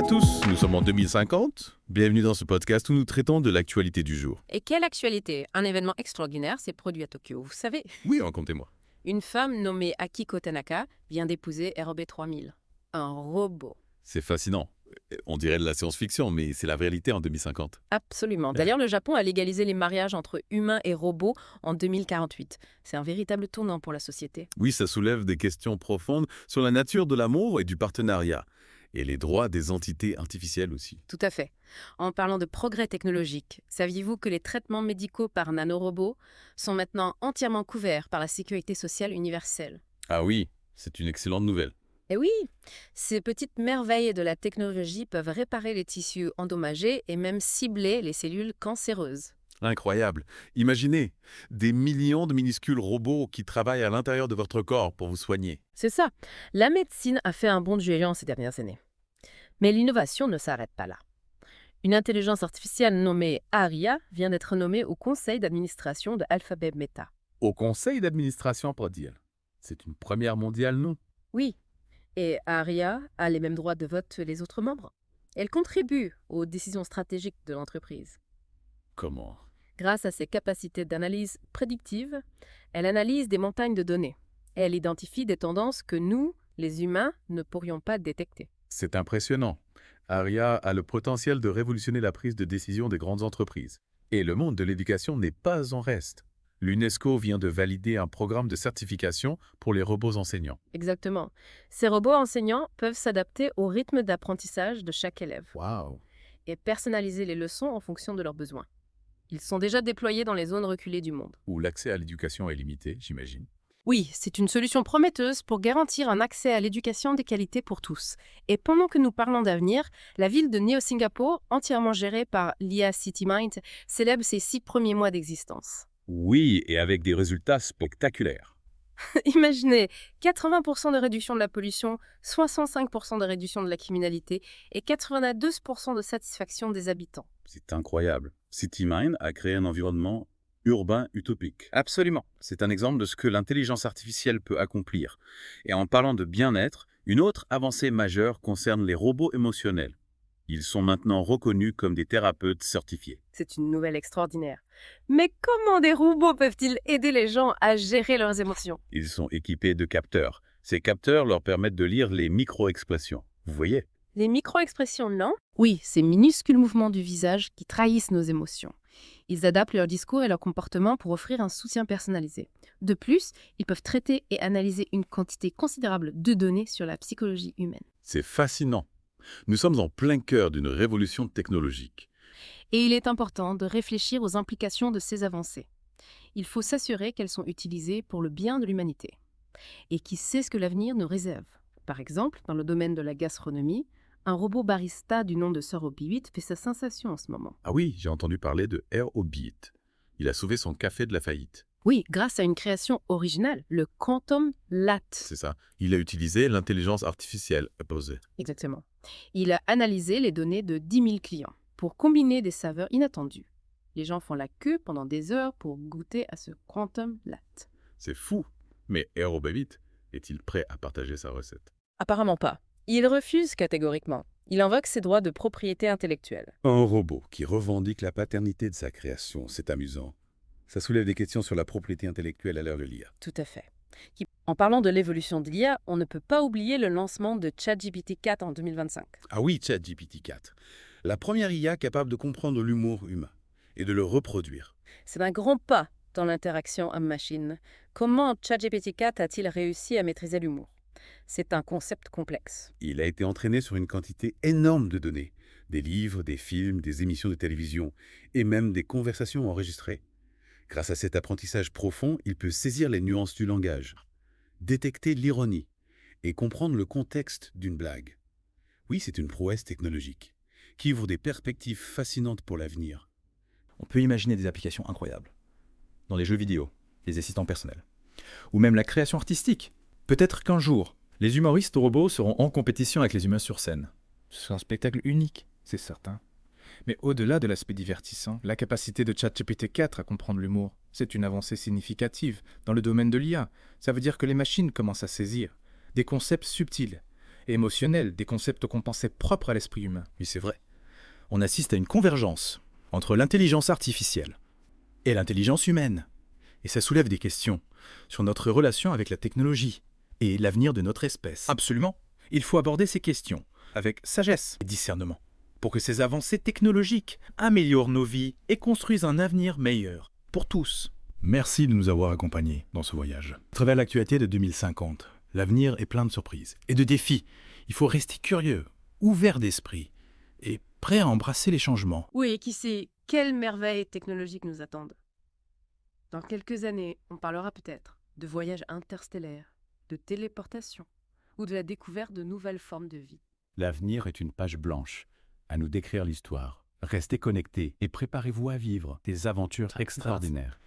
à tous, nous sommes en 2050. Bienvenue dans ce podcast où nous traitons de l'actualité du jour. Et quelle actualité! Un événement extraordinaire s'est produit à Tokyo. Vous savez, Oui, racontez-moi. une femme nommée Akiko Tanaka vient d'épouser RB 3000. Un robot. C'est fascinant. On dirait de la science-fiction, mais c'est la réalité en 2050. Absolument. D'ailleurs, le Japon a légalisé les mariages entre humains et robots en 2048. C'est un véritable tournant pour la société. Oui, ça soulève des questions profondes sur la nature de l'amour et du partenariat. Et les droits des entités artificielles aussi. Tout à fait. En parlant de progrès technologiques, saviez-vous que les traitements médicaux par nanorobots sont maintenant entièrement couverts par la sécurité sociale universelle? Ah oui, c'est une excellente nouvelle. Et oui, ces petites merveilles de la technologie peuvent réparer les tissus endommagés et même cibler les cellules cancéreuses. Incroyable. Imaginez, des millions de minuscules robots qui travaillent à l'intérieur de votre corps pour vous soigner. C'est ça. La médecine a fait un bond de géant ces dernières années. Mais l'innovation ne s'arrête pas là. Une intelligence artificielle nommée Aria vient d'être nommée au conseil d'administration de Alphabet Meta. Au conseil d'administration, pour dire. C'est une première mondiale, non? Oui, et Aria a les mêmes droits de vote que les autres membres. Elle contribue aux décisions stratégiques de l'entreprise. Comment? Grâce à ses capacités d'analyse prédictive, elle analyse des montagnes de données. Elle identifie des tendances que nous, les humains, ne pourrions pas détecter. C'est impressionnant. Aria a le potentiel de révolutionner la prise de décision des grandes entreprises. Et le monde de l'éducation n'est pas en reste. L'UNESCO vient de valider un programme de certification pour les robots enseignants. Exactement. Ces robots enseignants peuvent s'adapter au rythme d'apprentissage de chaque élève Waouh! et personnaliser les leçons en fonction de leurs besoins. Ils sont déjà déployés dans les zones reculées du monde. Où l'accès à l'éducation est limité, j'imagine. Oui, c'est une solution prometteuse pour garantir un accès à l'éducation de qualité pour tous. Et pendant que nous parlons d'avenir, la ville de Neo-Singapour, entièrement gérée par l'IA CityMind, célèbre ses 6 premiers mois d'existence. Oui, et avec des résultats spectaculaires. Imaginez 80% de réduction de la pollution, 65% de réduction de la criminalité et 92% de satisfaction des habitants. C'est incroyable. CityMind a créé un environnement urbain utopique. Absolument. C'est un exemple de ce que l'intelligence artificielle peut accomplir. Et en parlant de bien-être, une autre avancée majeure concerne les robots émotionnels. Ils sont maintenant reconnus comme des thérapeutes certifiés. C'est une nouvelle extraordinaire. Mais comment des robots peuvent-ils aider les gens à gérer leurs émotions? Ils sont équipés de capteurs. Ces capteurs leur permettent de lire les micro-expressions. Vous voyez? Les micro-expressions, non? Oui, ces minuscules mouvements du visage qui trahissent nos émotions. Ils adaptent leur discours et leur comportement pour offrir un soutien personnalisé. De plus, ils peuvent traiter et analyser une quantité considérable de données sur la psychologie humaine. C'est fascinant. Nous sommes en plein cœur d'une révolution technologique. Et il est important de réfléchir aux implications de ces avancées. Il faut s'assurer qu'elles sont utilisées pour le bien de l'humanité. Et qui sait ce que l'avenir nous réserve? Par exemple, dans le domaine de la gastronomie, un robot barista du nom de Sir Obi fait sa sensation en ce moment. Ah oui, j'ai entendu parler de Air Obi. Il a sauvé son café de la faillite. Oui, grâce à une création originale, le Quantum Latte. C'est ça. Il a utilisé l'intelligence artificielle opposée. Exactement. Il a analysé les données de 10 000 clients pour combiner des saveurs inattendues. Les gens font la queue pendant des heures pour goûter à ce Quantum Latte. C'est fou. Mais Air Obi est-il prêt à partager sa recette? Apparemment pas. Il refuse catégoriquement. Il invoque ses droits de propriété intellectuelle. Un robot qui revendique la paternité de sa création, c'est amusant. Ça soulève des questions sur la propriété intellectuelle à l'ère de l'IA. Tout à fait. En parlant de l'évolution de l'IA, on ne peut pas oublier le lancement de ChatGPT 4 en 2025. Ah oui, ChatGPT 4. La première IA capable de comprendre l'humour humain et de le reproduire. C'est un grand pas dans l'interaction homme-machine. Comment ChatGPT 4 a-t-il réussi à maîtriser l'humour? C'est un concept complexe. Il a été entraîné sur une quantité énorme de données. Des livres, des films, des émissions de télévision et même des conversations enregistrées. Grâce à cet apprentissage profond, il peut saisir les nuances du langage, détecter l'ironie et comprendre le contexte d'une blague. Oui, c'est une prouesse technologique qui ouvre des perspectives fascinantes pour l'avenir. On peut imaginer des applications incroyables. Dans les jeux vidéo, les assistants personnels. Ou même la création artistique. Peut-être qu'un jour, les humoristes robots seront en compétition avec les humains sur scène. Ce sera un spectacle unique, c'est certain. Mais au-delà de l'aspect divertissant, la capacité de ChatGPT 4 à comprendre l'humour, c'est une avancée significative dans le domaine de l'IA. Ça veut dire que les machines commencent à saisir des concepts subtils, et émotionnelle, des concepts qu'on pensait propres à l'esprit humain. Oui, c'est vrai. On assiste à une convergence entre l'intelligence artificielle et l'intelligence humaine. Et ça soulève des questions sur notre relation avec la technologie et l'avenir de notre espèce. Absolument. Il faut aborder ces questions avec sagesse et discernement pour que ces avancées technologiques améliorent nos vies et construisent un avenir meilleur pour tous. Merci de nous avoir accompagnés dans ce voyage. À travers l'actualité de 2050, l'avenir est plein de surprises et de défis. Il faut rester curieux, ouvert d'esprit et prêt à embrasser les changements. Oui, et qui sait quelles merveilles technologiques nous attendent. Dans quelques années, on parlera peut-être de voyages interstellaires, de téléportation ou de la découverte de nouvelles formes de vie. L'avenir est une page blanche. À nous d'écrire l'histoire. Restez connectés et préparez-vous à vivre des aventures extraordinaires.